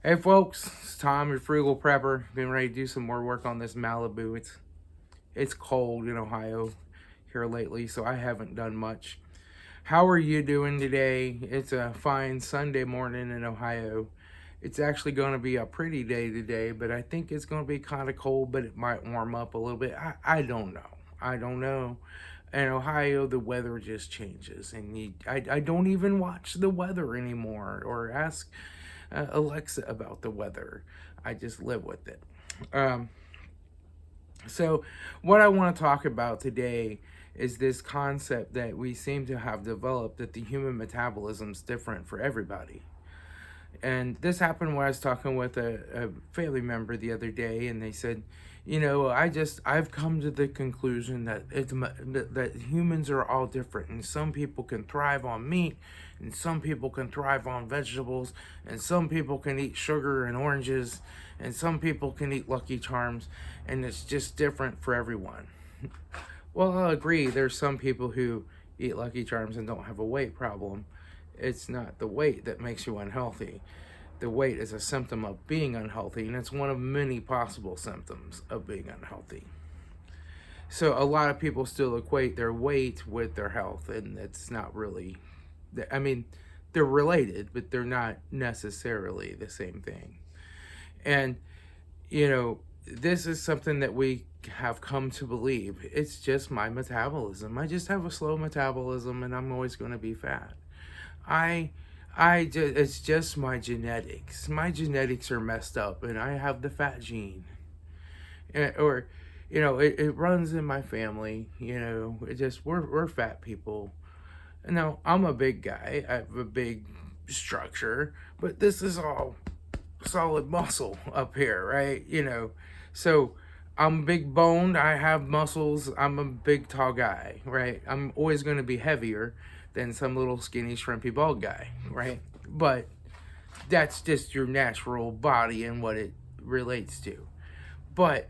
Hey folks, it's Tom, your Frugal Prepper. Been ready to do some more work on this Malibu. It's cold in Ohio here lately, so I haven't done much. How are you doing today? It's a fine Sunday morning in Ohio. It's actually going to be a pretty day today, but I think it's going to be kind of cold, but it might warm up a little bit. I don't know. I don't know. In Ohio, the weather just changes, and I don't even watch the weather anymore or ask Alexa about the weather. I just live with it. Um, so, what I want to talk about today is this concept that we seem to have developed that the human metabolism is different for everybody. And this happened when I was talking with a family member the other day, and they said, I've come to the conclusion that humans are all different, and some people can thrive on meat, and some people can thrive on vegetables, and some people can eat sugar and oranges, and some people can eat Lucky Charms, and it's just different for everyone. Well, I'll agree. There's some people who eat Lucky Charms and don't have a weight problem. It's not the weight that makes you unhealthy. The weight is a symptom of being unhealthy, and it's one of many possible symptoms of being unhealthy. So a lot of people still equate their weight with their health, and it's not really, I mean, they're related, but they're not necessarily the same thing. And, this is something that we have come to believe. It's just my metabolism. I just have a slow metabolism, and I'm always going to be fat. I it's just my genetics. My genetics are messed up, and I have the fat gene. Or, it runs in my family. It just we're fat people. Now I'm a big guy. I have a big structure, but this is all solid muscle up here, right? So I'm big boned. I have muscles. I'm a big tall guy, right? I'm always going to be heavier than some little skinny shrimpy bald guy, right? But that's just your natural body and what it relates to. But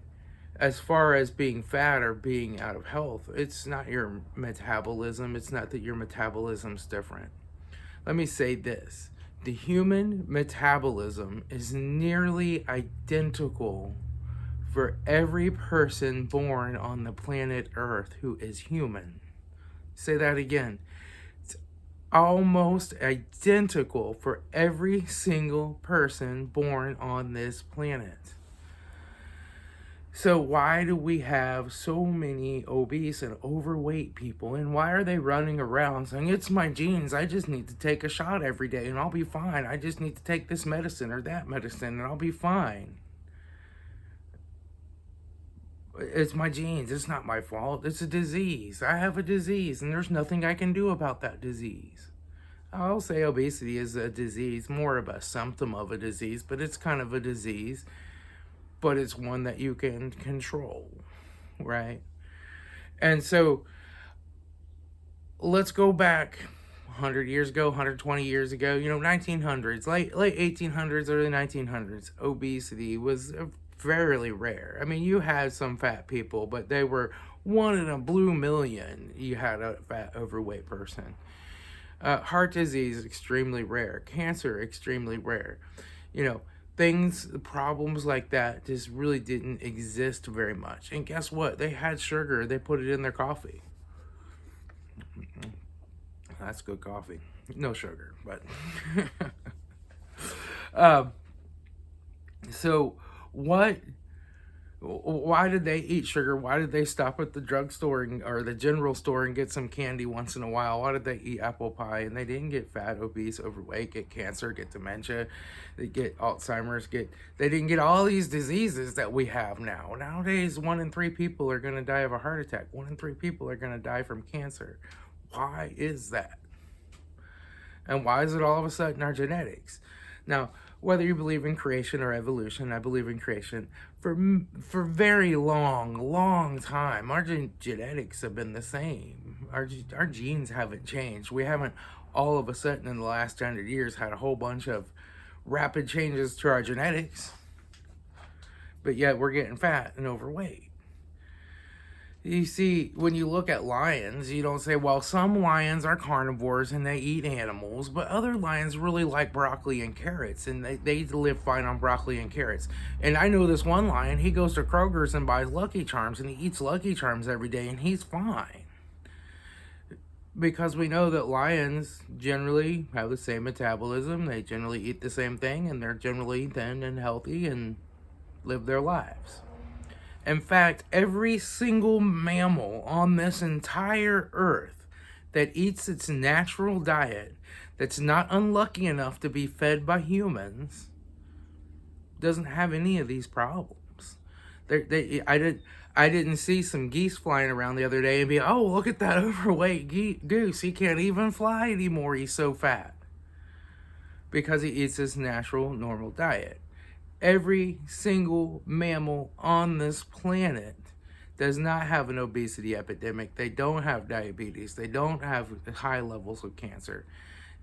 as far as being fat or being out of health, it's not your metabolism. It's not that your metabolism's different. Let me say this: the human metabolism is nearly identical for every person born on the planet Earth who is human. Say that again. It's almost identical for every single person born on this planet. So why do we have so many obese and overweight people, and why are they running around saying it's my genes, I just need to take a shot every day and I'll be fine, I just need to take this medicine or that medicine and I'll be fine? It's my genes, it's not my fault, it's a disease. I have a disease and there's nothing I can do about that disease. I'll say obesity is a disease, more of a symptom of a disease, but it's kind of a disease, but it's one that you can control, right? And so let's go back 100 years ago, 120 years ago, 1900s, late 1800s, early 1900s. Obesity was fairly rare. I mean, you had some fat people, but they were one in a blue million. You had a fat, overweight person. Heart disease, extremely rare. Cancer, extremely rare. Problems like that just really didn't exist very much. And guess what? They had sugar. They put it in their coffee. That's good coffee. No sugar, but so what? Why did they eat sugar? Why did they stop at the drugstore or the general store and get some candy once in a while? Why did they eat apple pie? And they didn't get fat, obese, overweight, get cancer, get dementia, they get Alzheimer's, they didn't get all these diseases that we have now. Nowadays, 1 in 3 people are going to die of a heart attack. 1 in 3 people are going to die from cancer. Why is that? And why is it all of a sudden our genetics? Now, whether you believe in creation or evolution, I believe in creation. For very long time, our genetics have been the same. Our genes haven't changed. We haven't all of a sudden in the last 100 years had a whole bunch of rapid changes to our genetics. But yet we're getting fat and overweight. You see, when you look at lions, you don't say, well, some lions are carnivores and they eat animals, but other lions really like broccoli and carrots, and they live fine on broccoli and carrots. And I know this one lion, he goes to Kroger's and buys Lucky Charms, and he eats Lucky Charms every day, and he's fine. Because we know that lions generally have the same metabolism, they generally eat the same thing, and they're generally thin and healthy and live their lives. In fact, every single mammal on this entire earth that eats its natural diet, that's not unlucky enough to be fed by humans, doesn't have any of these problems. I didn't see some geese flying around the other day and be, oh, look at that overweight goose. He can't even fly anymore. He's so fat. Because he eats his natural, normal diet. Every single mammal on this planet does not have an obesity epidemic. They don't have diabetes. They don't have high levels of cancer.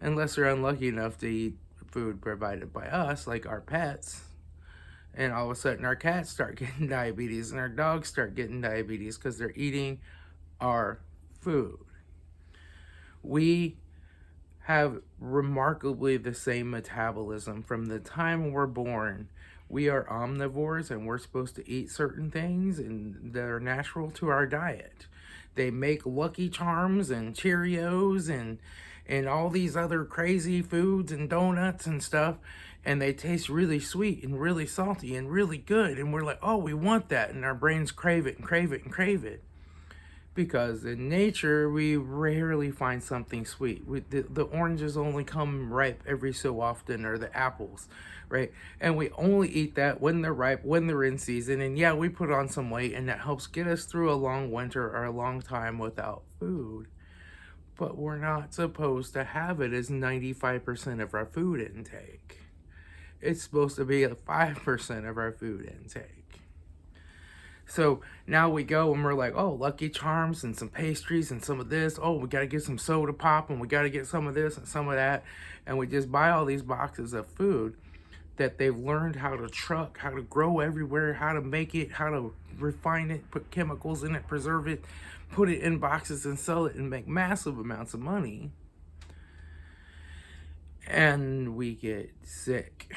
Unless they're unlucky enough to eat food provided by us, like our pets. And all of a sudden our cats start getting diabetes and our dogs start getting diabetes because they're eating our food. We have remarkably the same metabolism from the time we're born. We are omnivores and we're supposed to eat certain things and that are natural to our diet. They make Lucky Charms and Cheerios and all these other crazy foods and donuts and stuff, and they taste really sweet and really salty and really good, and we're like, oh, we want that, and our brains crave it and crave it and crave it. Because in nature, we rarely find something sweet. The oranges only come ripe every so often, or the apples, right? And we only eat that when they're ripe, when they're in season. And yeah, we put on some weight, and that helps get us through a long winter or a long time without food. But we're not supposed to have it as 95% of our food intake. It's supposed to be a 5% of our food intake. So now we go and we're like, oh, Lucky Charms and some pastries and some of this. Oh, we got to get some soda pop and we got to get some of this and some of that. And we just buy all these boxes of food that they've learned how to truck, how to grow everywhere, how to make it, how to refine it, put chemicals in it, preserve it, put it in boxes and sell it and make massive amounts of money. And we get sick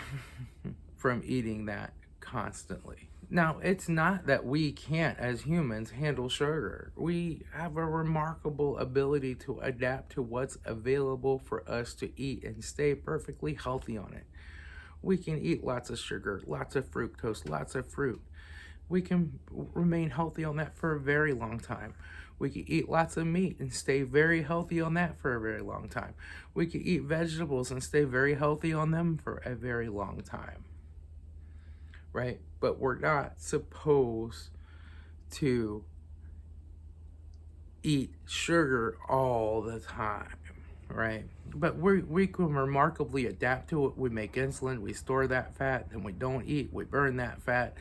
from eating that constantly. Now, it's not that we can't, as humans, handle sugar. We have a remarkable ability to adapt to what's available for us to eat and stay perfectly healthy on it. We can eat lots of sugar, lots of fructose, lots of fruit. We can remain healthy on that for a very long time. We can eat lots of meat and stay very healthy on that for a very long time. We can eat vegetables and stay very healthy on them for a very long time. Right? But we're not supposed to eat sugar all the time, right? But we can remarkably adapt to it. We make insulin, we store that fat, then we don't eat, we burn that fat.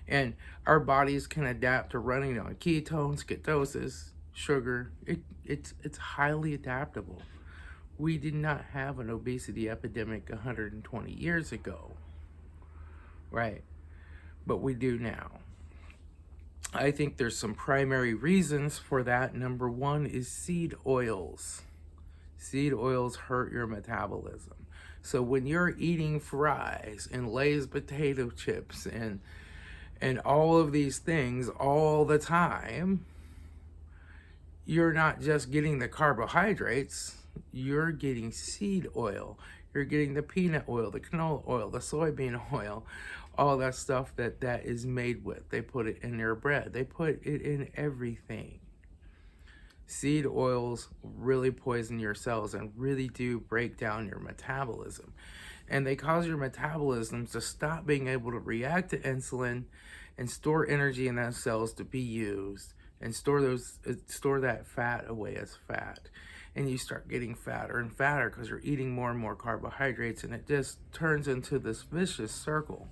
And our bodies can adapt to running on ketones, ketosis, sugar. It's highly adaptable. We did not have an obesity epidemic 120 years ago, right? But we do now. I think there's some primary reasons for that. Number one is seed oils. Seed oils hurt your metabolism. So when you're eating fries and Lay's potato chips and all of these things all the time, you're not just getting the carbohydrates, you're getting seed oil. You're getting the peanut oil, the canola oil, the soybean oil, all that stuff that is made with. They put it in their bread. They put it in everything. Seed oils really poison your cells and really do break down your metabolism. And they cause your metabolism to stop being able to react to insulin and store energy in those cells to be used and store that fat away as fat. And you start getting fatter and fatter because you're eating more and more carbohydrates, and it just turns into this vicious circle.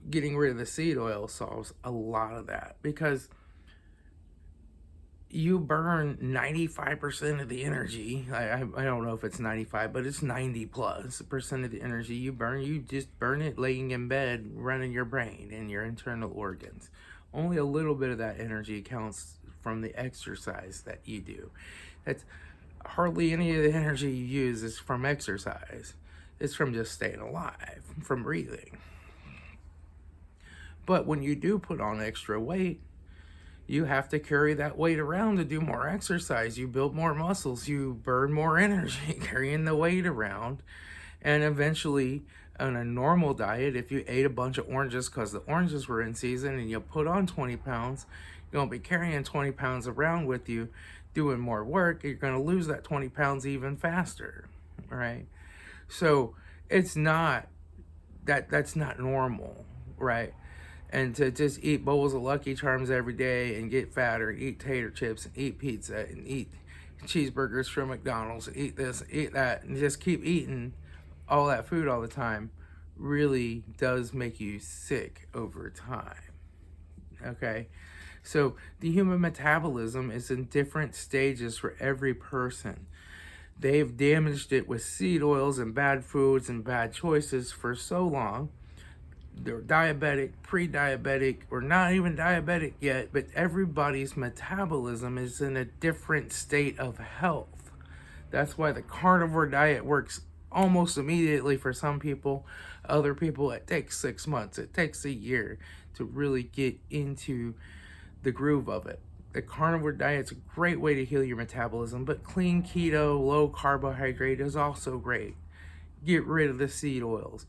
Getting rid of the seed oil solves a lot of that because you burn 95% of the energy. I don't know if it's 95, but it's 90+% of the energy you burn. You just burn it laying in bed, running your brain and your internal organs. only a little bit of that energy counts from the exercise that you do. That's hardly any of the energy you use is from exercise. It's from just staying alive, from breathing. But when you do put on extra weight, you have to carry that weight around to do more exercise. You build more muscles, you burn more energy carrying the weight around. And eventually, on a normal diet, if you ate a bunch of oranges because the oranges were in season and you put on 20 pounds, you're going to be carrying 20 pounds around with you, doing more work. You're going to lose that 20 pounds even faster, right? So it's not, that's not normal, right? And to just eat bowls of Lucky Charms every day and get fat, or eat tater chips and eat pizza and eat cheeseburgers from McDonald's, eat this, eat that, and just keep eating all that food all the time really does make you sick over time. Okay? So the human metabolism is in different stages for every person. They've damaged it with seed oils and bad foods and bad choices for so long. They're diabetic, pre-diabetic, or not even diabetic yet, but everybody's metabolism is in a different state of health. That's why the carnivore diet works almost immediately for some people. Other people, it takes 6 months, it takes a year to really get into the groove of it. The carnivore diet's a great way to heal your metabolism, but clean keto, low carbohydrate is also great. Get rid of the seed oils.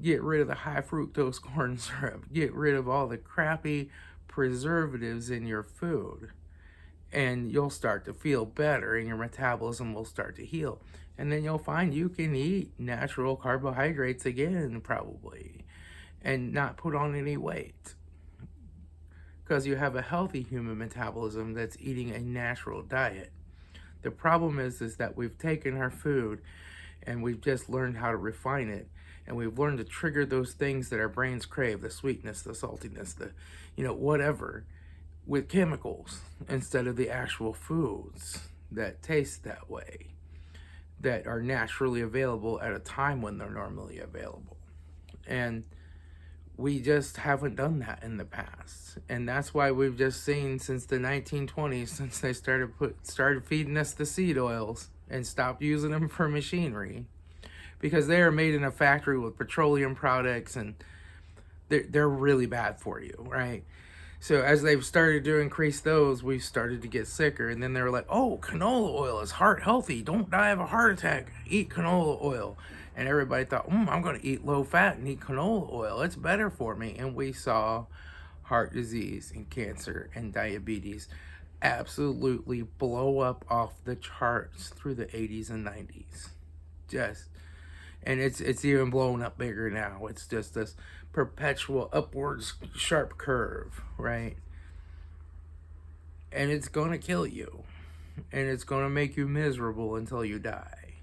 Get rid of the high fructose corn syrup. Get rid of all the crappy preservatives in your food. And you'll start to feel better and your metabolism will start to heal. And then you'll find you can eat natural carbohydrates again, probably, and not put on any weight. Because you have a healthy human metabolism that's eating a natural diet. The problem is that we've taken our food and we've just learned how to refine it. And we've learned to trigger those things that our brains crave, the sweetness, the saltiness, the, whatever, with chemicals instead of the actual foods that taste that way, that are naturally available at a time when they're normally available. And we just haven't done that in the past. And that's why we've just seen since the 1920s, since they started feeding us the seed oils and stopped using them for machinery, because they are made in a factory with petroleum products and they're really bad for you, right? So as they've started to increase those, we've started to get sicker. And then they were like, oh, canola oil is heart healthy. Don't die of a heart attack. Eat canola oil. And everybody thought, I'm going to eat low fat and eat canola oil. It's better for me. And we saw heart disease and cancer and diabetes absolutely blow up off the charts through the 80s and 90s. And it's even blown up bigger now. It's just this perpetual upwards sharp curve, right? And it's going to kill you. And it's going to make you miserable until you die.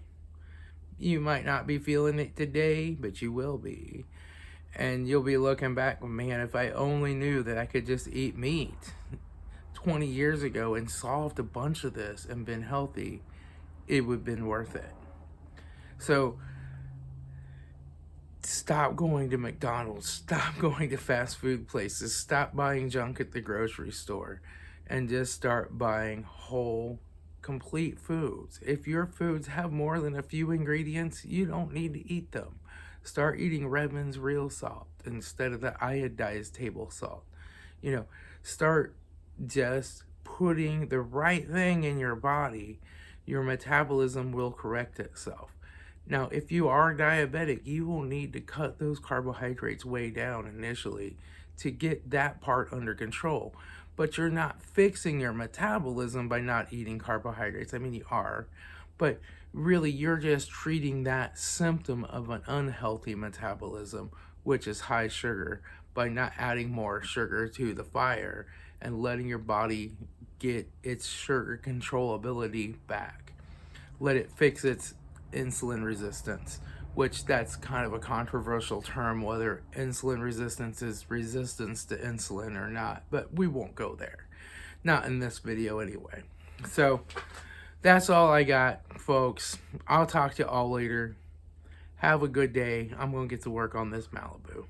You might not be feeling it today, but you will be. And you'll be looking back, man, if I only knew that I could just eat meat 20 years ago and solved a bunch of this and been healthy, it would have been worth it. So stop going to McDonald's, stop going to fast food places, stop buying junk at the grocery store, and just start buying whole, complete foods. If your foods have more than a few ingredients, you don't need to eat them. Start eating Redmond's real salt instead of the iodized table salt. Start just putting the right thing in your body. Your metabolism will correct itself. Now, if you are diabetic, you will need to cut those carbohydrates way down initially to get that part under control. But you're not fixing your metabolism by not eating carbohydrates. I mean, you are, but really you're just treating that symptom of an unhealthy metabolism, which is high sugar, by not adding more sugar to the fire and letting your body get its sugar controllability back. Let it fix its insulin resistance, which that's kind of a controversial term, whether insulin resistance is resistance to insulin or not, but we won't go there. Not in this video anyway. So that's all I got, folks. I'll talk to you all later. Have a good day. I'm going to get to work on this Malibu.